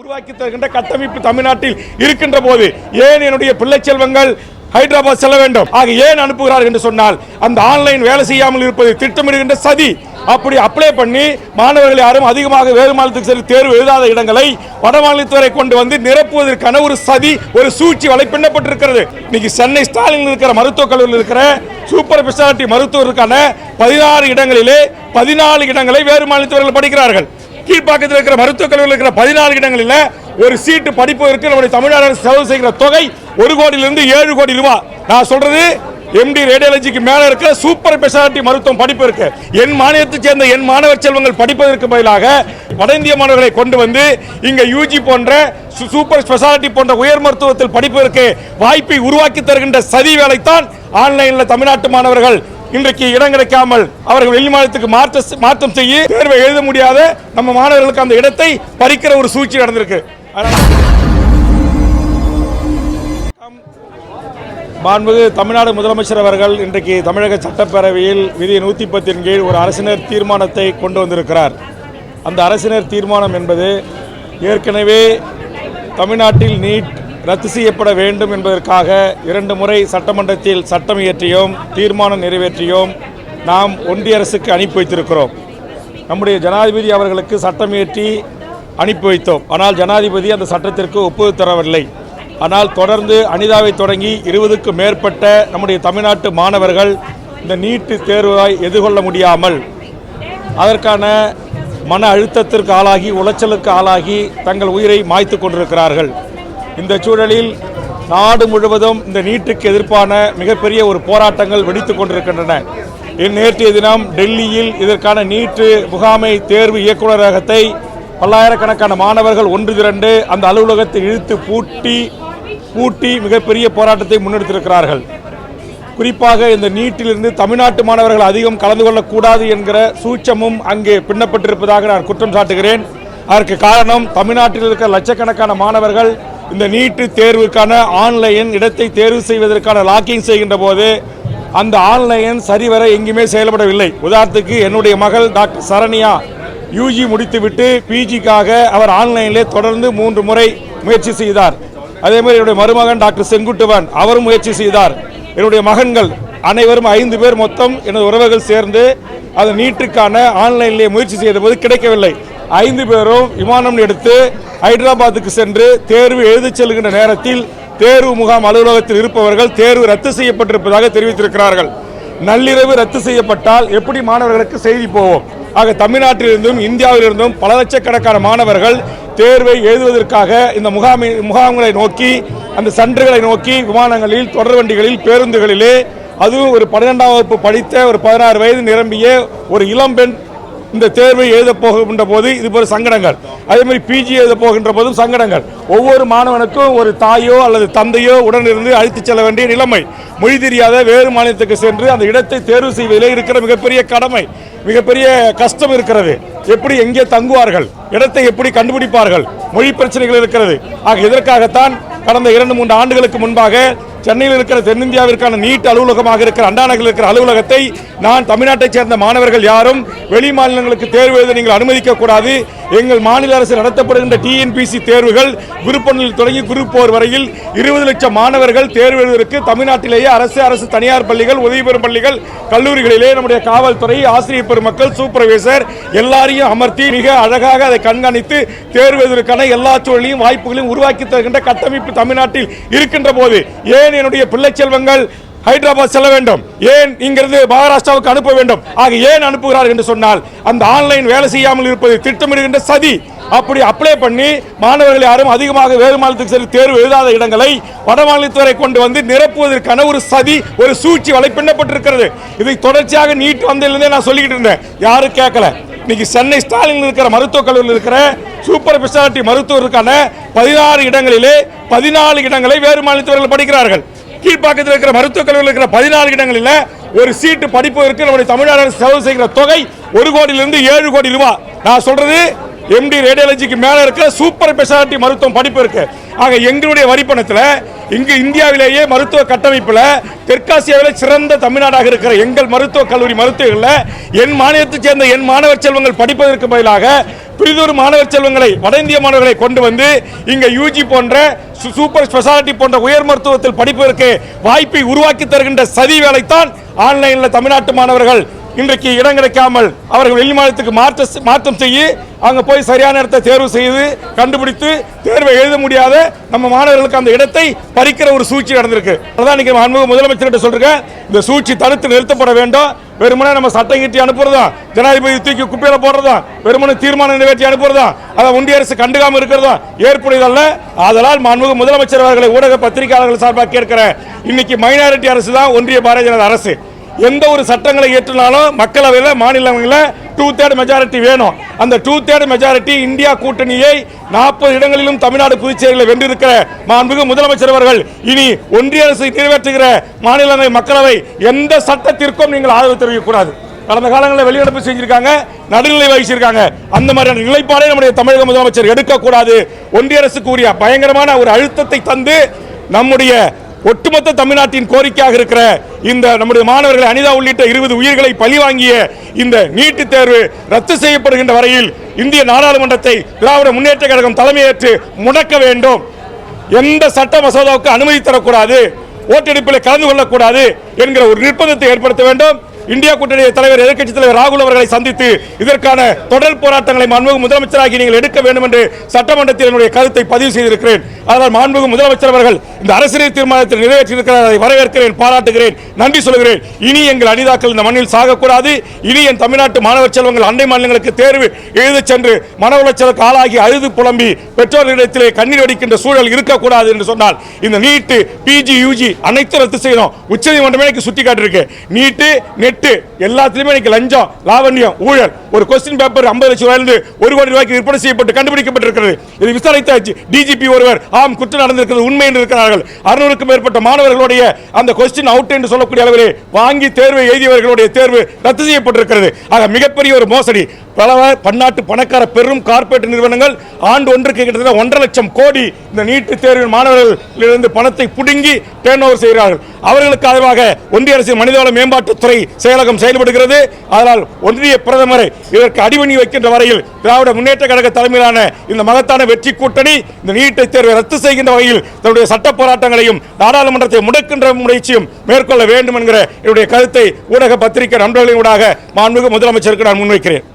உருவாக்கி தருகின்ற கட்டமைப்பு தமிழ்நாட்டில் இருக்கின்ற போது ஏன் என்னுடைய பிள்ளை செல்வங்கள் ஹைதராபாத் செல்ல வேண்டும்? ஆக ஏன் அனுப்புகிறார்கள் என்று சொன்னால் அந்த ஆன்லைன் வேலை செய்யாமல் இருப்பது திட்டமிடுகின்ற சதி. அப்படி அப்ளை பண்ணி மாணவர்கள் யாரும் அதிகமாக வேறு மாநிலத்துக்கு சென்று தேர்வு எழுதாத இடங்களை வட மாநிலத்துவரை கொண்டு வந்து நிரப்புவதற்கான ஒரு சதி, ஒரு சூழ்ச்சி வலைப்பின்னப்பட்டிருக்கிறது. இன்னைக்கு சென்னை ஸ்டாலின் இருக்கிற மருத்துவக் கல்லூரியில் இருக்கிற சூப்பர் ஸ்பெஷாலிட்டி மருத்துவருக்கான 16 இடங்களிலே 14 இடங்களை வேறு மாநிலத்தவர்கள் படிக்கிறார்கள். கீழ்ப்பாக்கத்தில் இருக்கிற மருத்துவக் கல்லூரியில் இருக்கிற 14 இடங்களில் ஒரு சீட்டு படிப்பதற்கு நம்முடைய தமிழ்நாடு அரசு செலவு செய்கிற தொகை 1 கோடியிலிருந்து 7 கோடி ரூபாய். நான் சொல்றது எம்டி ரேடியாலஜிக்கு மேல இருக்கிற சூப்பர் ஸ்பெஷாலிட்டி மருத்துவம் படிப்பு இருக்கு. என் மாநிலத்தைச் சேர்ந்த என் மாணவர் செல்வங்கள் படிப்பதற்கு பதிலாக வட இந்திய மாணவர்களை கொண்டு வந்து இங்க யூஜி போன்ற சூப்பர் ஸ்பெஷாலிட்டி போன்ற உயர் மருத்துவத்தில் படிப்பதற்கு வாய்ப்பை உருவாக்கி தருகின்ற சதி வேலைத்தான் ஆன்லைன்ல தமிழ்நாட்டு மாணவர்கள் இன்றைக்கு இடம் கிடைக்காமல் அவர்கள் வெளி மாநிலத்துக்கு மாற்றம் செய்ய தேர்வை எழுத முடியாத நம்ம மாணவர்களுக்கு அந்த இடத்தை பறிக்கிற ஒரு சூழ்ச்சி நடந்திருக்கு. மாண்புமிகு தமிழ்நாடு முதலமைச்சர் அவர்கள் இன்றைக்கு தமிழக சட்டப்பேரவையில் விதி 110 கீழ் ஒரு அரசினர் தீர்மானத்தை கொண்டு வந்திருக்கிறார். அந்த அரசினர் தீர்மானம் என்பது ஏற்கனவே தமிழ்நாட்டில் நீட் ரத்து செய்யப்பட வேண்டும் என்பதற்காக 2 முறை சட்டமன்றத்தில் சட்டம் இயற்றியோம், தீர்மானம் நிறைவேற்றியோம், நாம் ஒன்றிய அரசுக்கு அனுப்பி வைத்திருக்கிறோம். நம்முடைய ஜனாதிபதி அவர்களுக்கு சட்டம் இயற்றி அனுப்பி வைத்தோம். ஆனால் ஜனாதிபதி அந்த சட்டத்திற்கு ஒப்புதல் தரவில்லை. ஆனால் தொடர்ந்து அனிதாவை தொடங்கி 20க்கும் மேற்பட்ட நம்முடைய தமிழ்நாட்டு மாணவர்கள் இந்த நீட்டு தேர்வை எதிர்கொள்ள முடியாமல் அதற்கான மன அழுத்தத்திற்கு ஆளாகி உளைச்சலுக்கு ஆளாகி தங்கள் உயிரை மாய்த்து கொண்டிருக்கிறார்கள். இந்த சூழலில் நாடு முழுவதும் இந்த நீட்டுக்கு எதிர்ப்பான மிகப்பெரிய ஒரு போராட்டங்கள் வெடித்துக் கொண்டிருக்கின்றன. நேற்றைய தினம் டெல்லியில் இதற்கான நீட்டு முகாமை தேர்வு இயக்குநரகத்தை பல்லாயிரக்கணக்கான மாணவர்கள் ஒன்று திரண்டு அந்த அலுவலகத்தை இழுத்து பூட்டி மிகப்பெரிய போராட்டத்தை முன்னெடுத்திருக்கிறார்கள். குறிப்பாக இந்த நீட்டிலிருந்து தமிழ்நாட்டு மாணவர்கள் அதிகம் கலந்து கொள்ளக்கூடாது என்கிற சூட்சமும் அங்கே பின்னப்பட்டிருப்பதாக நான் குற்றம் சாட்டுகிறேன். அதற்கு காரணம் தமிழ்நாட்டில் இருக்கிற லட்சக்கணக்கான மாணவர்கள் இந்த நீட்டு தேர்வுக்கான ஆன்லைன் இடத்தை தேர்வு செய்வதற்கான லாக்கிங் செய்கின்ற போது அந்த ஆன்லைன் சரிவர எங்குமே செயல்படவில்லை. உதாரணத்துக்கு என்னுடைய மகள் டாக்டர் சரண்யா யூஜி முடித்துவிட்டு பிஜிக்காக அவர் ஆன்லைனிலே தொடர்ந்து 3 முறை முயற்சி செய்தார். அதே மாதிரி என்னுடைய மருமகன் டாக்டர் செங்குட்டுவன் அவரும் முயற்சி செய்தார். என்னுடைய மகன்கள் அனைவரும் 5 பேர் மொத்தம் எனது உறவுகள் சேர்ந்து அது நீட்டுக்கான ஆன்லைனிலே முயற்சி செய்த போது கிடைக்கவில்லை. 5 பேரும் விமானம் எடுத்து ஹைதராபாத்துக்கு சென்று தேர்வு எழுதச் செல்கின்ற நேரத்தில் தேர்வு முகாம் அலுவலகத்தில் இருப்பவர்கள் தேர்வு ரத்து செய்யப்பட்டிருப்பதாக தெரிவித்திருக்கிறார்கள். நள்ளிரவு ரத்து செய்யப்பட்டால் எப்படி மாணவர்களுக்கு செய்தி போவோம்? ஆக தமிழ்நாட்டிலிருந்தும் இந்தியாவிலிருந்தும் பல லட்சக்கணக்கான மாணவர்கள் தேர்வை எழுதுவதற்காக இந்த முகாம்களை நோக்கி அந்த சென்டர்களை நோக்கி விமானங்களில், தொடர் வண்டிகளில், பேருந்துகளிலே, அதுவும் ஒரு 12ஆம் வகுப்பு படித்த ஒரு 16 வயது நிரம்பிய ஒரு இளம்பெண் இந்த தேர்வை எழுத போகின்ற போது இது போல சங்கடங்கள். அதே மாதிரி பிஜி எழுத போகின்ற போதும் சங்கடங்கள். ஒவ்வொரு மாணவனுக்கும் ஒரு தாயோ அல்லது தந்தையோ உடனிருந்து அழைத்துச் செல்ல வேண்டிய நிலைமை. மொழி தெரியாத வேறு மாநிலத்துக்கு சென்று அந்த இடத்தை தேர்வு செய்வதிலே இருக்கிற மிகப்பெரிய கடமை, மிகப்பெரிய கஷ்டம் இருக்கிறது. எப்படி எங்கே தங்குவார்கள், இடத்தை எப்படி கண்டுபிடிப்பார்கள், மொழி பிரச்சனைகள் இருக்கிறது. ஆக இதற்காகத்தான் கடந்த 2-3 ஆண்டுகளுக்கு முன்பாக சென்னையில் இருக்கிற தென்னிந்தியாவிற்கான நீட் அலுவலகமாக இருக்கிற அண்ணா நகரில் இருக்கிற அலுவலகத்தை நான் தமிழ்நாட்டைச் சேர்ந்த மாணவர்கள் யாரும் வெளி மாநிலங்களுக்கு தேர்வு எழுத நீங்கள் அனுமதிக்க கூடாது. எங்கள் மாநில அரசு நடத்தப்படுகின்ற டிஎன்பிசி தேர்வுகள் குரூப் 1 தொடங்கி குரூப் 4 வரையில் 20 லட்சம் மாணவர்கள் தேர்வு எழுதுவதற்கு தமிழ்நாட்டிலேயே அரசு தனியார் பள்ளிகள், உதவி பெறும் பள்ளிகள், கல்லூரிகளிலே நம்முடைய காவல்துறை, ஆசிரியர் பெருமக்கள், சூப்பர்வைசர் எல்லாரையும் அமர்த்தி மிக அழகாக அதை கண்காணித்து தேர்வு எழுதுவதற்கான எல்லா சூழலையும் வாய்ப்புகளையும் உருவாக்கி தருகின்ற கட்டமைப்பு தமிழ்நாட்டில் இருக்கின்ற போது ஏன் என்னுடைய பிள்ளை செல்வங்கள் ஹைதராபாத் செல்ல வேண்டும்? ஏன் இங்கிருந்து மகாராஷ்டிராவுக்கு அனுப்ப வேண்டும்? ஆக ஏன் அனுப்புகிறார்கள் என்று சொன்னால் அந்த ஆன்லைன் வேலை செய்யாமல் இருப்பது திட்டமிடுகின்ற சதி. அப்படி அப்ளை பண்ணி மாணவர்கள் யாரும் அதிகமாக வேறு மாநிலத்துக்கு சென்று தேர்வு எழுதாத இடங்களை வட மாநிலத்துவரை கொண்டு வந்து நிரப்புவதற்கான ஒரு சதி, ஒரு சூழ்ச்சி வலைப்பின்னப்பட்டிருக்கிறது. இதை தொடர்ச்சியாக நீட் வந்ததிலிருந்தே நான் சொல்லிக்கிட்டு இருந்தேன், யாரும் கேட்கல. இன்னைக்கு சென்னை ஸ்டாலின் இருக்கிற மருத்துவக் கல்லூரியில் இருக்கிற சூப்பர் ஸ்பெஷாலிட்டி மருத்துவருக்கான 16 இடங்களிலே 14 இடங்களை வேறு மாநிலத்தவர்கள் படிக்கிறார்கள். கீழ்ப்பாக்கத்தில் இருக்கிற மருத்துவக் கல்லூரியில் இருக்கிற 14 இடங்களில் ஒரு சீட்டு படிப்பதற்கு நம்முடைய தமிழ்நாடு அரசு செலவு செய்கிற தொகை 1 கோடியிலிருந்து 7 கோடி ரூபாய். நான் சொல்றது எம்டி ரேடியாலஜிக்கு மேல இருக்கிற சூப்பர் ஸ்பெஷாலிட்டி மருத்துவம் படிப்பு இருக்கு. ஆக எங்களுடைய வரிப்பணத்தில் இங்கு இந்தியாவிலேயே மருத்துவ கட்டமைப்பில் தெற்காசியாவில் சிறந்த தமிழ்நாடாக இருக்கிற எங்கள் மருத்துவக் கல்லூரி மருத்துவர்களில் என் மாநிலத்தைச் சேர்ந்த என் மாணவர் செல்வங்கள் படிப்பதற்கு பதிலாக பிரிதொரு மாணவர் செல்வங்களை வட இந்திய மாணவர்களை கொண்டு வந்து இங்க யூஜி போன்ற சூப்பர் ஸ்பெஷாலிட்டி போன்ற உயர் மருத்துவத்தில் படிப்பதற்கு வாய்ப்பை உருவாக்கி தருகின்ற சதி வேலைத்தான் ஆன்லைனில் தமிழ்நாட்டு மாணவர்கள் இன்றைக்கு இடம் கிடைக்காமல் அவர்கள் வெளி மாநிலத்துக்கு மாற்றம் செய்ய அங்கே போய் சரியான இடத்தை தேர்வு செய்து கண்டுபிடித்து தேர்வை எழுத முடியாத நம்ம மாணவர்களுக்கு அந்த இடத்தை பறிக்கிற ஒரு சூழ்ச்சி நடந்திருக்கு. அதான் இன்னைக்கு முதலமைச்சர்கிட்ட சொல்றேன், இந்த சூழ்ச்சி தடுத்து நிறுத்தப்பட வேண்டும். வெறுமனே நம்ம சட்டம் கட்டி அனுப்புறதா, ஜனாதிபதி தூக்கி குப்பையில போடுறதா, வெறுமனே தீர்மானம் நிறைவேற்றி அனுப்புறதா, அதை ஒன்றிய அரசு கண்டுகாம இருக்கிறதா ஏற்புடையதல்ல. அதனால் மாண்புமிகு முதலமைச்சர் அவர்களை ஊடக பத்திரிகையாளர்கள் சார்பாக கேட்கிறேன், இன்னைக்கு மைனாரிட்டி அரசு தான் ஒன்றிய பாரதிய ஜனதா அரசு. எந்த ஒரு சட்டங்களை ஏற்றினாலும் மக்களவையில் மாநிலங்களில் 2/3 மெஜாரிட்டி வேணும். அந்த 2/3 மெஜாரிட்டி இந்தியா கூட்டணியை 40 இடங்களிலும் தமிழ்நாடு புதுச்சேரியில் வென்றிருக்கிற மாண்புமிகு முதலமைச்சர் அவர்கள் இனி ஒன்றிய அரசு நிறைவேற்றுகிற மாநிலங்களவை மக்களவை எந்த சட்டத்திற்கும் நீங்கள் ஆதரவு தெரிவிக்கக்கூடாது. கடந்த காலங்களில் வெளிநடப்பு செஞ்சிருக்காங்க, நடுநிலை வகிச்சிருக்காங்க. அந்த மாதிரியான நிலைப்பாடை நம்முடைய தமிழக முதலமைச்சர் எடுக்கக்கூடாது. ஒன்றிய அரசுக்கு உரிய பயங்கரமான ஒரு அழுத்தத்தை தந்து நம்முடைய ஒட்டுமொத்த தமிழ்நாட்டின் கோரிக்கையாக இருக்கிற இந்த நம்முடைய மாணவர்களை அனிதா உள்ளிட்ட 20 உயிர்களை பழிவாங்கிய இந்த நீட்டு தேர்வு ரத்து செய்யப்படுகின்ற வரையில் இந்திய நாடாளுமன்றத்தை திராவிட முன்னேற்ற கழகம் தலைமையேற்று முடக்க வேண்டும். எந்த சட்ட மசோதாவுக்கு அனுமதி தரக்கூடாது, ஓட்டெடுப்பில் கலந்து கொள்ளக்கூடாது என்கிற ஒரு நிர்பந்தத்தை ஏற்படுத்த வேண்டும். இந்தியா கூட்டணி தலைவர் எதிர்க்கட்சி தலைவர் ராகுல் அவர்களை சந்தித்து இதற்கான தொடர் போராட்டங்களை மாண்புமிகு முதலமைச்சராகி நீங்கள் எடுக்க வேண்டும் என்று சட்டமன்றத்தில் என்னுடைய கருத்தை பதிவு செய்திருக்கிறேன். அதனால் மாண்புமிகு முதலமைச்சர் அவர்கள் இந்த அரசியல் தீர்மானத்தில் நிறைவேற்றியிருக்கிறார், அதை வரவேற்கிறேன், பாராட்டுகிறேன், நன்றி சொல்கிறேன். இனி எங்கள் அனிதாக்கள் இந்த மண்ணில் சாகக்கூடாது. இனி என் தமிழ்நாட்டு மாணவர் செல்வங்கள் அண்டை மாநிலங்களுக்கு தேர்வு எழுதச் சென்று மன உளைச்சலுக்கு ஆளாகி அழுது புலம்பி பெற்றோர்களிடத்திலே கண்ணீர் வடிக்கின்ற சூழல் இருக்கக்கூடாது என்று சொன்னால் இந்த நீட்டு பிஜி யூஜி அனைத்தும் ரத்து செய்யணும். உச்சநீதிமன்றமே சுட்டி காட்டிருக்கு. நீட்டு நெட் எல்லாத்திலுமே லஞ்சம், லாவண்யம், ஊழல். ஒரு கொஸ்டின் பேப்பர் 50 லட்சம் ரூபாயிலிருந்து 1 கோடி ரூபாய்க்கு விற்பனை செய்யப்பட்டு கண்டுபிடிக்கப்பட்டிருக்கிறது. இது விசாரித்த டிஜிபி ஒருவர் ஆம் குற்றம் நடந்திருக்கிறது உண்மை என்று இருக்கிறார்கள். 600க்கும் மேற்பட்ட மாணவர்களுடைய அந்த கொஸ்டின் அவுட் என்று சொல்லக்கூடிய அளவில் வாங்கி தேர்வை எழுதியவர்களுடைய தேர்வு ரத்து செய்யப்பட்டிருக்கிறது. ஆக மிகப்பெரிய ஒரு மோசடி. பல பன்னாட்டு பணக்கார பெரும் கார்ப்பரேட் நிறுவனங்கள் ஆண்டு ஒன்றுக்கு கிட்டத்தட்ட 1.5 லட்சம் கோடி இந்த நீட்டு தேர்வின் மாணவர்களிலிருந்து பணத்தை புடுங்கி டேர்ன் ஓவர் செய்கிறார்கள். அவர்களுக்கு ஆதரவாக ஒன்றிய அரசின் மனிதவள மேம்பாட்டுத்துறை செயலகம் செயல்படுகிறது. அதனால் ஒன்றிய பிரதமரை இதற்கு அடிவணி வைக்கின்ற வரையில் திராவிட முன்னேற்ற கழக தலைமையிலான இந்த மகத்தான வெற்றி கூட்டணி இந்த நீட்டை தேர்வை ரத்து செய்கின்ற வகையில் தன்னுடைய சட்ட போராட்டங்களையும் நாடாளுமன்றத்தை முடக்கின்ற முயற்சியும் மேற்கொள்ள வேண்டும் என்கிற என்னுடைய கருத்தை ஊடக பத்திரிகை நண்பர்களின் ஊடாக மாண்புமிகு முதலமைச்சருக்கு நான் முன்வைக்கிறேன்.